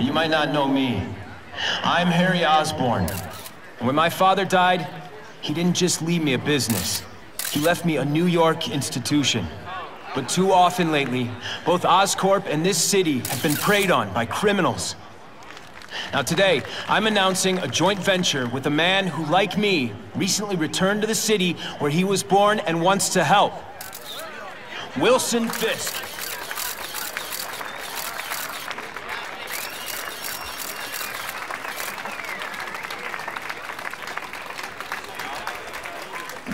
You might not know me. I'm Harry Osborn. And when my father died, he didn't just leave me a business. He left me a New York institution. But too often lately, both Oscorp and this city have been preyed on by criminals. Now today, I'm announcing a joint venture with a man who, like me, recently returned to the city where he was born and wants to help. Wilson Fisk.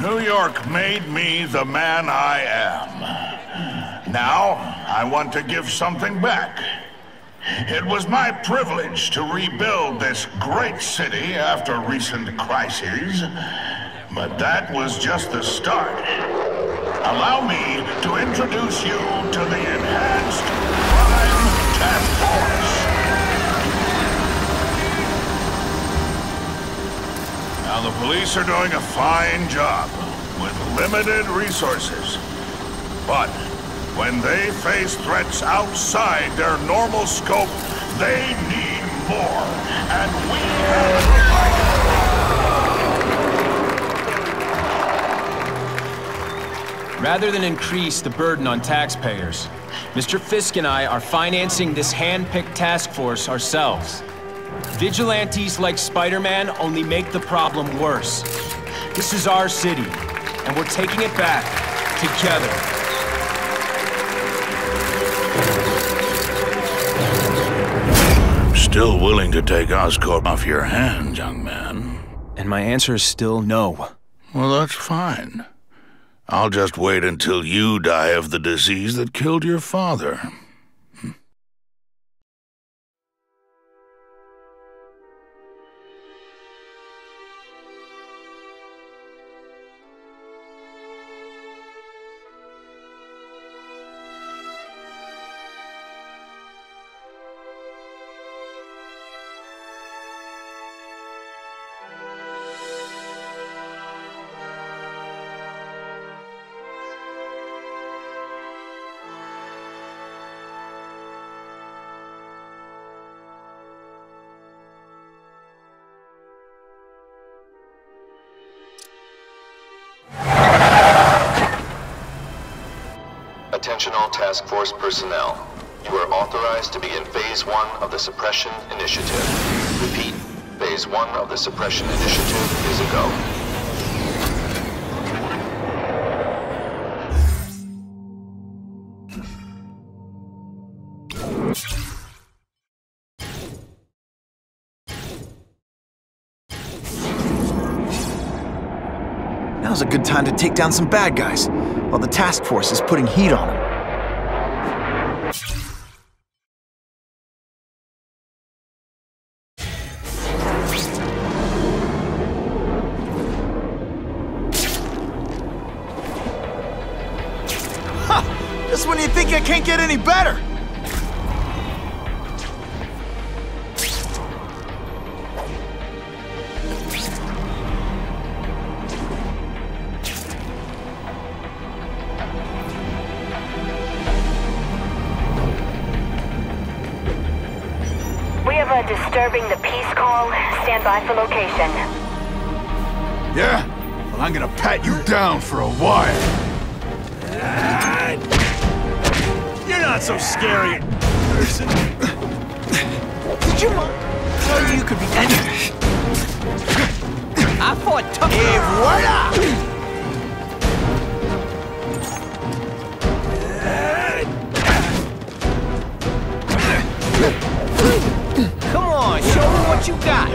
New York made me the man I am. Now, I want to give something back. It was my privilege to rebuild this great city after recent crises, but that was just the start. Allow me to introduce you to the Enhanced Crime Task Force. Now, the police are doing a fine job with limited resources. But when they face threats outside their normal scope, they need more. And we have provided. Rather than increase the burden on taxpayers, Mr. Fisk and I are financing this hand-picked task force ourselves. Vigilantes like Spider-Man only make the problem worse. This is our city, and we're taking it back together. I'm still willing to take Oscorp off your hands, young man. And my answer is still no. Well, that's fine. I'll just wait until you die of the disease that killed your father. Attention all task force personnel. You are authorized to begin Phase 1 of the Suppression Initiative. Repeat, Phase 1 of the Suppression Initiative is a go. Now's a good time to take down some bad guys, while the task force is putting heat on them. Ha! Just when you think it can't get any better! We have a disturbing the peace call. Stand by for location. Yeah? Well, I'm gonna pat you down for a while. You're not so scary. Did you mind? Well, you could be anything. I fought tough. Et voila! Come on, show me what you got.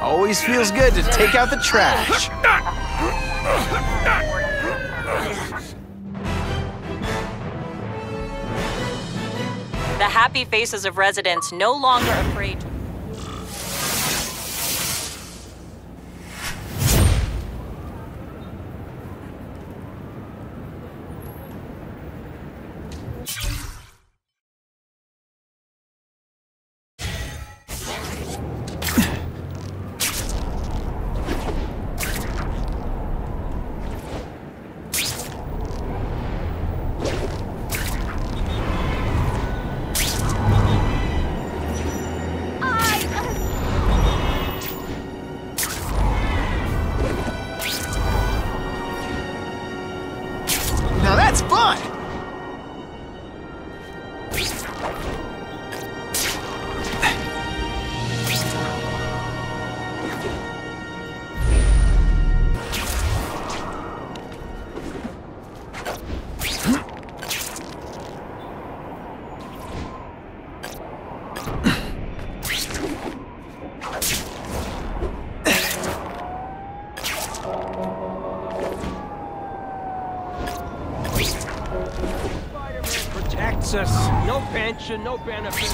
Always feels good to take out the trash. The happy faces of residents no longer afraid to pension, no benefits.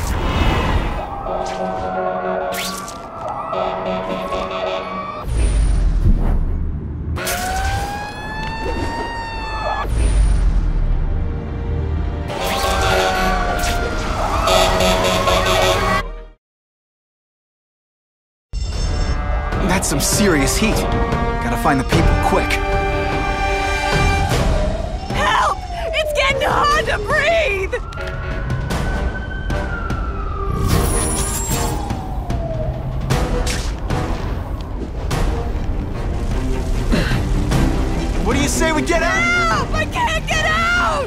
That's some serious heat. Gotta find the people quick. Help! It's getting hard to breathe! What do you say we get out? Help! I can't get out!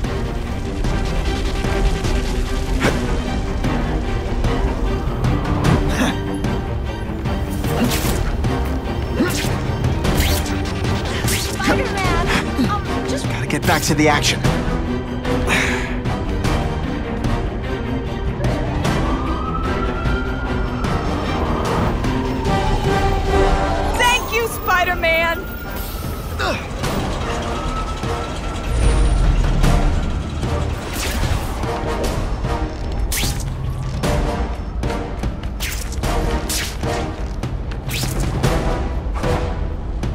Spider-Man! Just Gotta get back to the action. thank you, Spider-Man!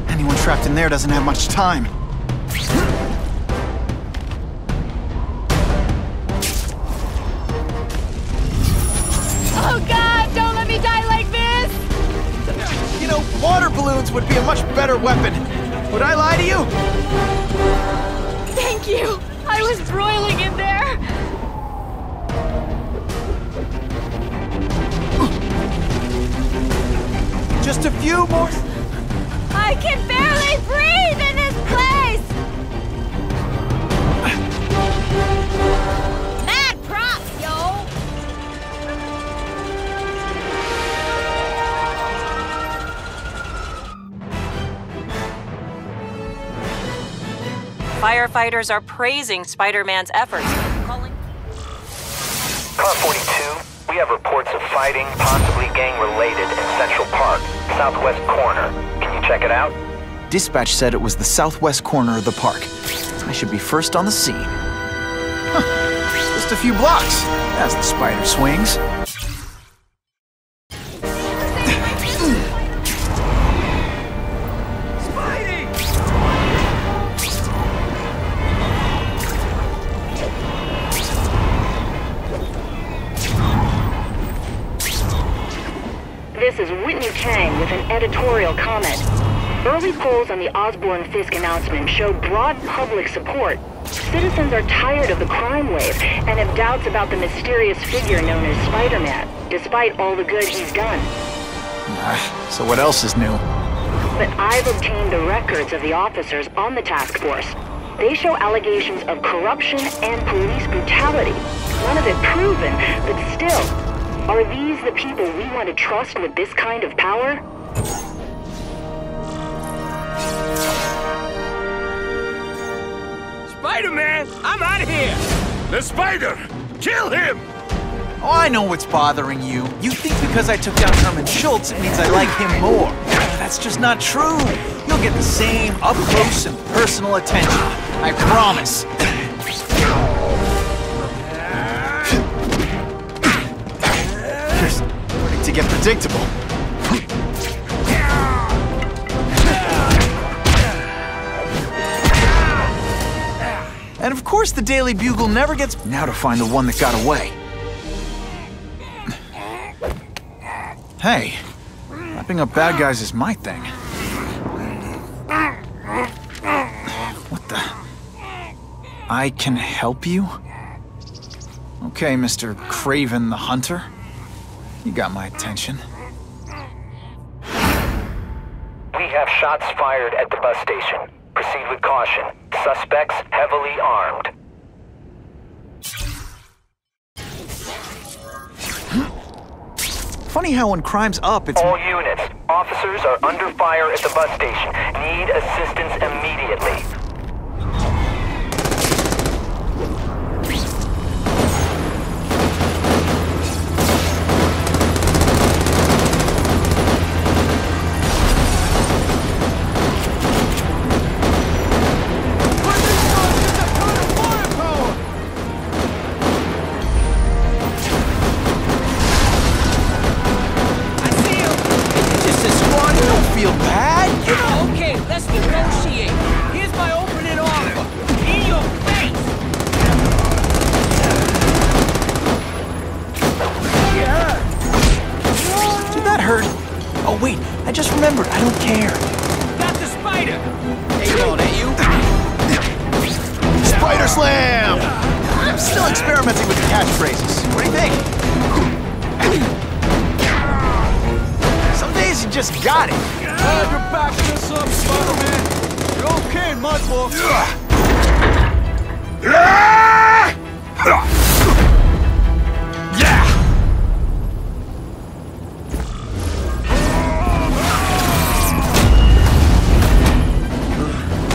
Anyone trapped in there doesn't have much time. Oh God, don't let me die like this! You know, water balloons would be a much better weapon. Would I lie to you? Thank you! I was broiling in there! Just a few more. I can barely breathe in this place! Mad props, yo! Firefighters are praising Spider-Man's efforts. Part 42, we have reports of fighting, possibly gang-related, in Central Park, southwest corner. Can you check it out? Dispatch said it was the southwest corner of the park. I should be first on the scene. Huh. Just a few blocks, as the spider swings. This is Whitney Chang with an editorial comment. Early polls on the Osborne-Fisk announcement showed broad public support. Citizens are tired of the crime wave and have doubts about the mysterious figure known as Spider-Man, despite all the good he's done. So what else is new? But I've obtained the records of the officers on the task force. They show allegations of corruption and police brutality. None of it proven, but still. Are these the people we want to trust with this kind of power? Spider-Man, I'm out of here! The spider! Kill him! Oh, I know what's bothering you. You think because I took down Herman Schultz, it means I like him more. That's just not true. You'll get the same up-close and personal attention. I promise. You're starting to get predictable. And of course the Daily Bugle never gets... Now to find the one that got away. Hey, wrapping up bad guys is my thing. What the... I can help you? Okay, Mr. Craven the Hunter. You got my attention. We have shots fired at the bus station. Proceed with caution. Suspects heavily armed. Funny how when crime's up, it's... All units. Officers are under fire at the bus station. Need assistance immediately. Oh wait, I just remembered, I don't care. Got the spider! Hey, on, ain't you? Spider Slam! I'm still experimenting with the catchphrases. What do you think? Some days you just got it. Glad you're backing us up, Spider-Man. You're okay in my book.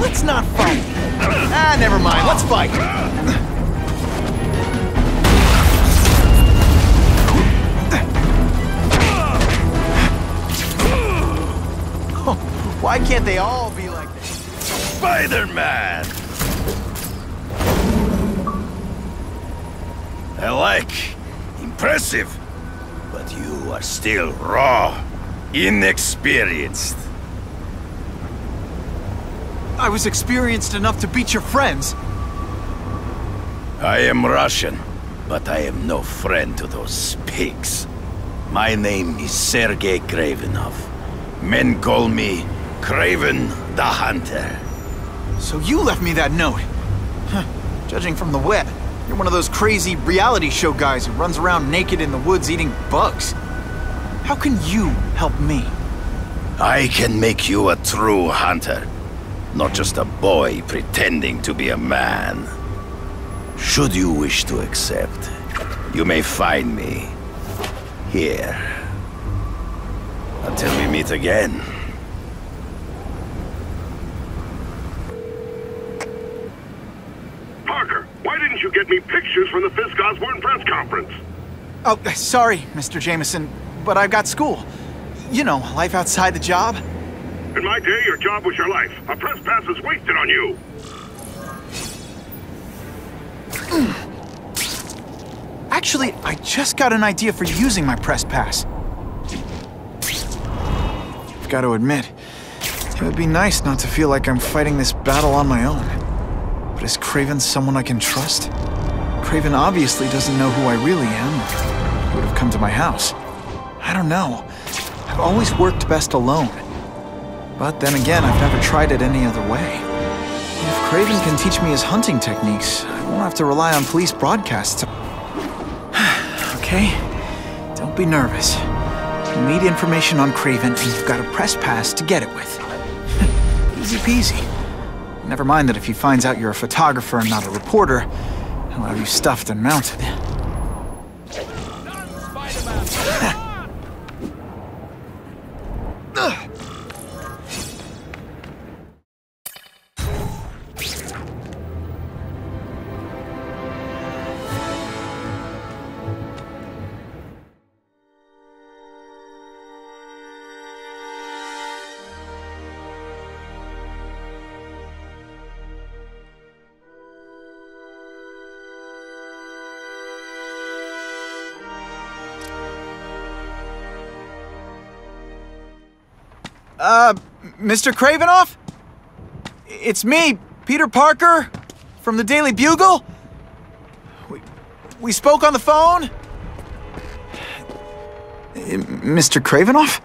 Let's not fight. Ah, never mind. Let's fight. Why can't they all be like this? Spider-Man! I like. Impressive. But you are still raw. Inexperienced. I was experienced enough to beat your friends. I am Russian, but I am no friend to those pigs. My name is Sergei Kravenov. Men call me Kraven the Hunter. So you left me that note. Huh. Judging from the web, you're one of those crazy reality show guys who runs around naked in the woods eating bugs. How can you help me? I can make you a true hunter, not just a boy pretending to be a man. Should you wish to accept, you may find me here. Until we meet again. Parker, why didn't you get me pictures from the Fisk Osborn press conference? Oh, sorry, Mr. Jameson, but I've got school. You know, life outside the job. In my day, your job was your life. A press pass is wasted on you. Actually, I just got an idea for using my press pass. I've got to admit, it would be nice not to feel like I'm fighting this battle on my own. But is Kraven someone I can trust? Kraven obviously doesn't know who I really am. He would have come to my house. I don't know. I've always worked best alone. But then again, I've never tried it any other way. If Kraven can teach me his hunting techniques, I won't have to rely on police broadcasts. Okay? Don't be nervous. You need information on Kraven, and you've got a press pass to get it with. Easy peasy. Never mind that if he finds out you're a photographer and not a reporter, he'll have you stuffed and mounted. Mr. Kravenov? It's me, Peter Parker, from the Daily Bugle. We spoke on the phone? Mr. Kravenov?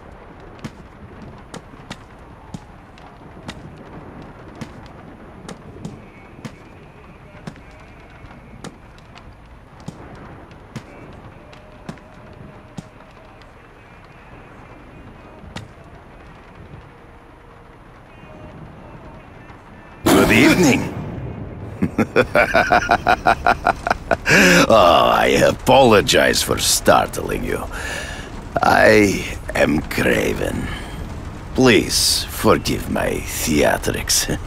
Good evening. Oh, I apologize for startling you. I am Kraven. Please forgive my theatrics.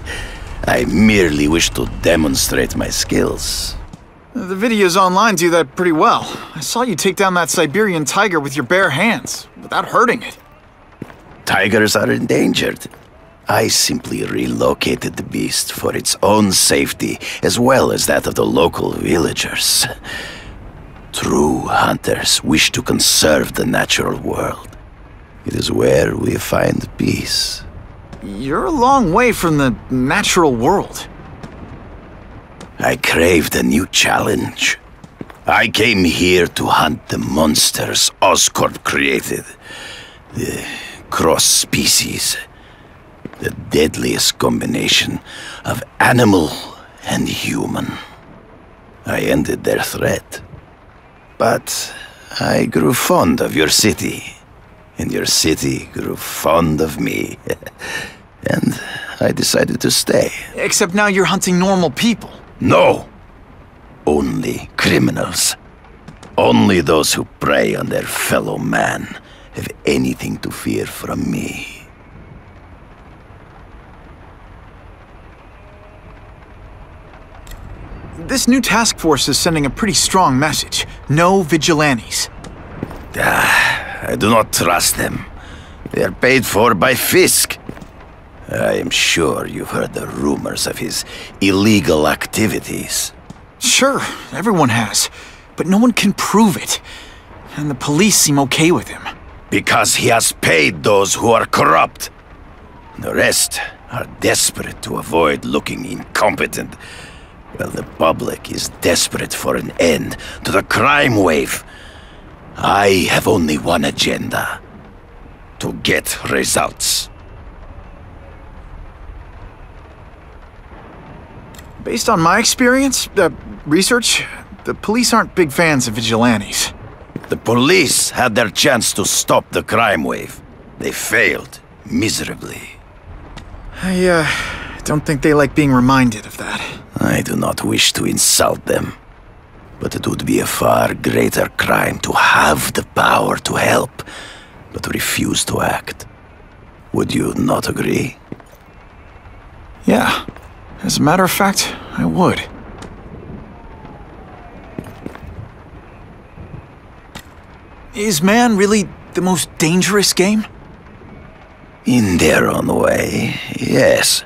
I merely wish to demonstrate my skills. The videos online do that pretty well. I saw you take down that Siberian tiger with your bare hands, without hurting it. Tigers are endangered. I simply relocated the beast for its own safety, as well as that of the local villagers. True hunters wish to conserve the natural world. It is where we find peace. You're a long way from the natural world. I craved a new challenge. I came here to hunt the monsters Oscorp created. The cross-species. The deadliest combination of animal and human. I ended their threat. But I grew fond of your city. And your city grew fond of me. And I decided to stay. Except now you're hunting normal people. No! Only criminals. Only those who prey on their fellow man have anything to fear from me. This new task force is sending a pretty strong message. No vigilantes. I do not trust them. They are paid for by Fisk. I am sure you've heard the rumors of his illegal activities. Sure, everyone has. But no one can prove it. And the police seem okay with him. Because he has paid those who are corrupt. The rest are desperate to avoid looking incompetent. Well, the public is desperate for an end to the crime wave. I have only one agenda. To get results. Based on my experience, research, the police aren't big fans of vigilantes. The police had their chance to stop the crime wave. They failed miserably. I don't think they like being reminded of that. I do not wish to insult them, but it would be a far greater crime to have the power to help, but refuse to act. Would you not agree? Yeah. As a matter of fact, I would. Is man really the most dangerous game? In their own way, yes.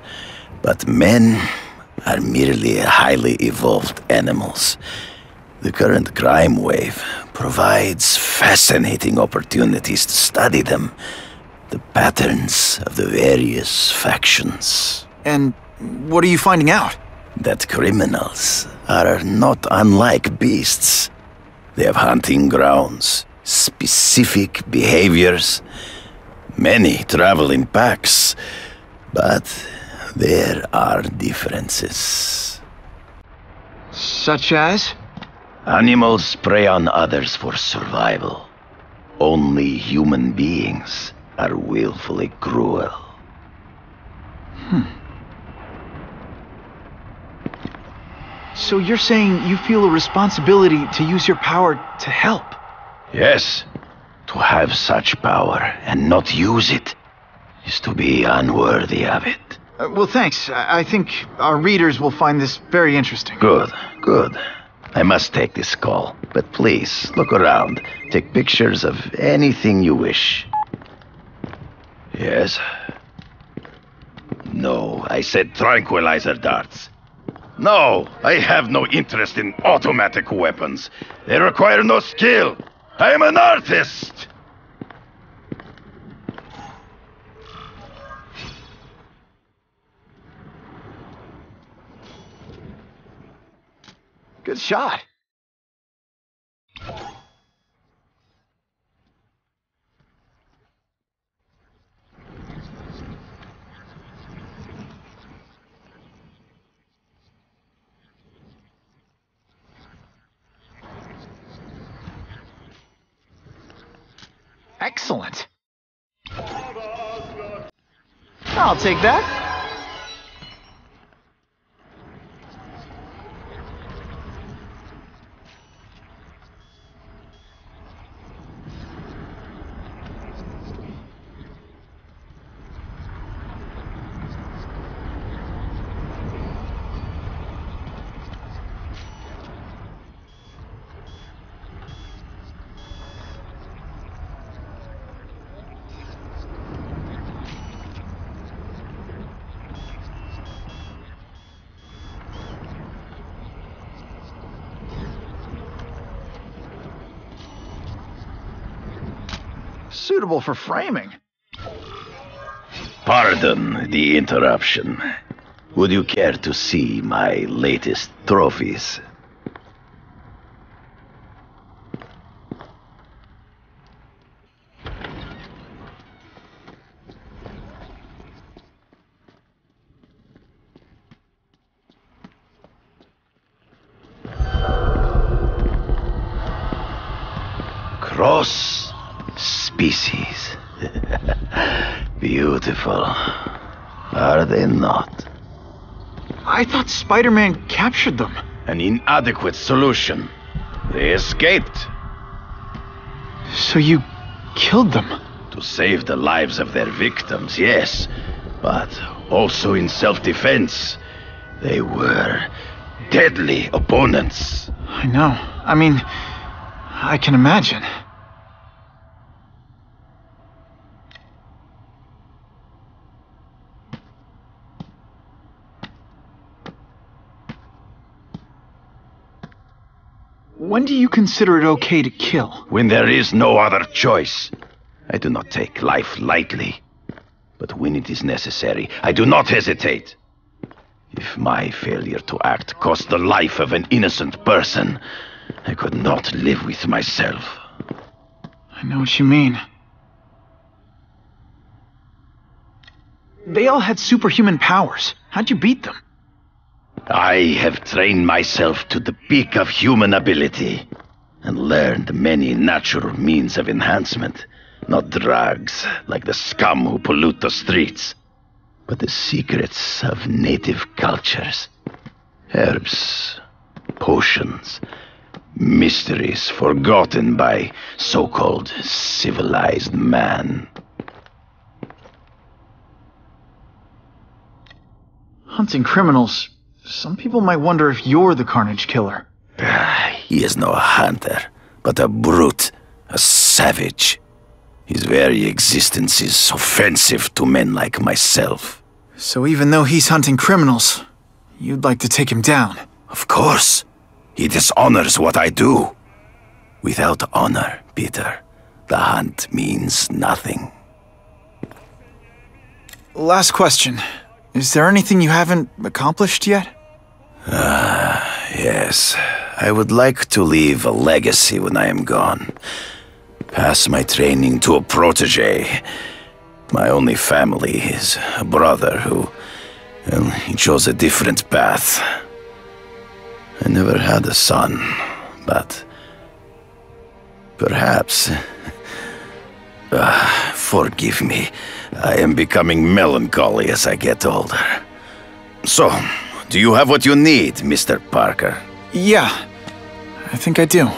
But men are merely highly evolved animals. The current crime wave provides fascinating opportunities to study them. The patterns of the various factions. And what are you finding out? That criminals are not unlike beasts. They have hunting grounds, specific behaviors. Many travel in packs, but there are differences. Such as? Animals prey on others for survival. Only human beings are willfully cruel. So you're saying you feel a responsibility to use your power to help? Yes. To have such power and not use it is to be unworthy of it. Well, thanks. I think our readers will find this very interesting. Good, good. I must take this call, but please, look around. Take pictures of anything you wish. Yes? No, I said tranquilizer darts. No, I have no interest in automatic weapons. They require no skill. I am an artist! Good shot. Excellent. I'll take that. Suitable for framing. Pardon the interruption. Would you care to see my latest trophies? species. Beautiful. Are they not? I thought Spider-Man captured them. An inadequate solution. They escaped. So you killed them? To save the lives of their victims, yes. But also in self-defense. They were deadly opponents. I know. I mean, I can imagine. When do you consider it okay to kill? When there is no other choice. I do not take life lightly. But when it is necessary, I do not hesitate. If my failure to act cost the life of an innocent person, I could not live with myself. I know what you mean. They all had superhuman powers. How'd you beat them? I have trained myself to the peak of human ability and learned many natural means of enhancement. Not drugs, like the scum who pollute the streets, but the secrets of native cultures. Herbs, potions, mysteries forgotten by so-called civilized man. Hunting criminals. Some people might wonder if you're the Carnage Killer. He is no hunter, but a brute, a savage. His very existence is offensive to men like myself. So even though he's hunting criminals, you'd like to take him down? Of course. He dishonors what I do. Without honor, Peter, the hunt means nothing. Last question. Is there anything you haven't accomplished yet? Yes. I would like to leave a legacy when I am gone. Pass my training to a protege. My only family is a brother who, well, he chose a different path. I never had a son, but perhaps... forgive me. I am becoming melancholy as I get older. So, do you have what you need, Mr. Parker? Yeah, I think I do.